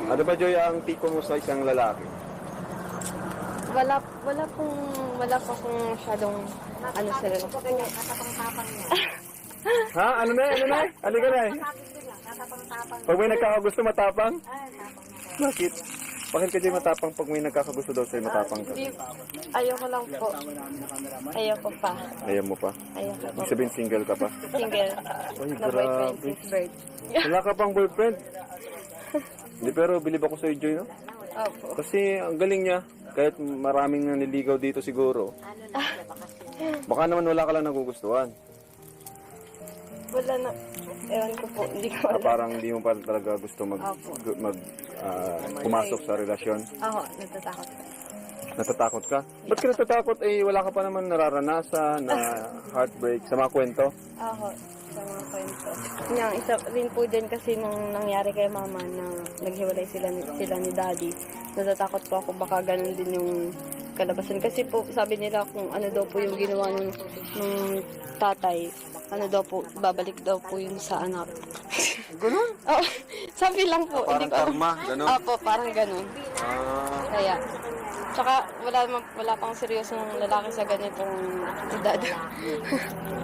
Ano ba, Joy, ang tipo mo sa isang lalaki? Wala pa kung masyadong ano sila. Tatapang-tapang niya. Ha? Ano na? Halika na eh. Tatapang-tapang. Pag may nagkakagusto, matapang? Ay, tapang na. Bakit? Bakit ka, Joy, matapang pag may nagkakagusto daw sa'yo, matapang ka? Ayoko lang po. Ayoko pa. Ayaw mo pa? Ayoko po. Ibig sabihin, single ka pa? Single. Ay, Na boyfriend grabe. since birth. Wala ka pang boyfriend? Hindi, pero bilib ako sa'yo, Joy, no? Opo. Kasi ang galing niya. Kahit maraming naniligaw dito siguro. Baka naman wala ka lang nagugustuhan. Wala na. Ewan ko po. Hindi ko alam. Parang hindi mo pa talaga gusto Opo. pumasok sa relasyon. Ako, natatakot po. Natatakot ka? Ba't ka natatakot? Eh, wala ka pa naman nararanasan na heartbreak sa mga kwento. Ako, sa mga kwento. Yung isa rin po din kasi nung nangyari kay mama na naghiwalay sila ni daddy. Natatakot po ako baka ganun din yung kalabasan. Kasi po sabi nila kung ano daw po yung ginawa ng tatay, ano daw po, babalik daw po yun sa anak. Ganun? Oh, sabi lang po. Parang hindi ko alam. karma, ganun? Opo, parang ganun. Kaya, tsaka wala pang seryosong lalaki sa ganitong edad.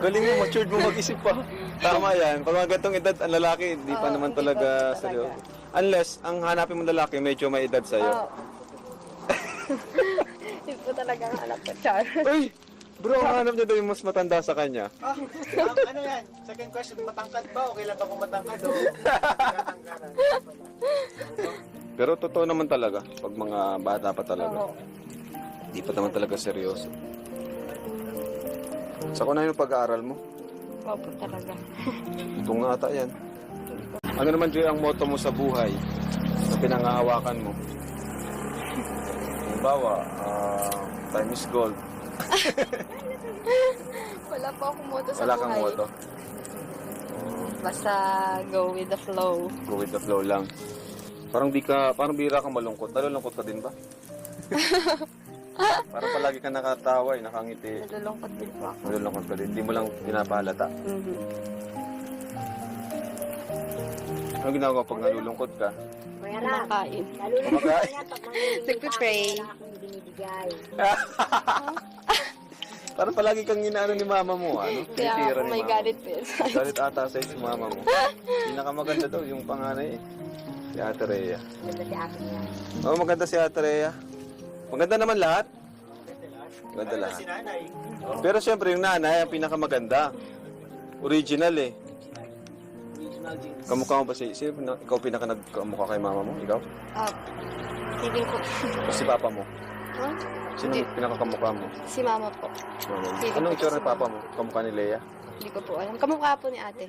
Galing mo, matured mo mag-isip pa. Tama yan. Pag mga gantong edad, ang lalaki, hindi pa naman hindi talaga pa seryoso. Unless, ang hanapin mong lalaki, medyo may edad sa'yo. Oo. Yun po talaga ang anak ko, Char. Uy! Bro, ang hanap niya daw yung mas matanda sa kanya. Ano yan? Second question, matangkad ba? Okay lang ba kung matangkad o? Pero totoo naman talaga, pag mga bata pa talaga. Oo. Hindi pa naman talaga seryoso. Sa na yung pag-aaral mo? Opo talaga. Ito nga ata yan. Ano naman, Joy, ang motto mo sa buhay na pinangahawakan mo? Halimbawa, time is gold. Wala pa akong moto sa Wala buhay. kang motto. Basta go with the flow. Go with the flow lang. Parang bira kang malungkot. Nalulungkot ka din ba? Parang palagi ka nakatawa, nakangiti. Nalulungkot din po ako. Nalulungkot ka din. Hindi mo lang pinapahalata. Mhm. Ano ginagawa pag nalulungkot ka? Kumakain. Kumakain? Nagpipray. Binibigay. Parang palagi kang inaano ni mama mo, ano? Kaya Tinitira ako ni may mama. galit po. Galit ata sa'yo si mama mo. Pinakamaganda daw, yung panganay eh. Si Ate Rhea. Ganda si akin yan. Oo, maganda si Ate Rhea. Maganda naman lahat. Maganda Si lahat. nanay. Pero syempre yung nanay, ang pinakamaganda. Original eh. Original jeans. Kamukha mo ba ikaw pinaka nagkamukha kay mama mo? Ikaw? Feeling ko. O si papa mo? Huh? Sino Hindi. pinakakamukha mo? Si mama po. Mama mo. Feeling Anong ko itsura si ni papa mo? Kamukha ni Leia? Hindi ko po alam. Kamukha po ni ate.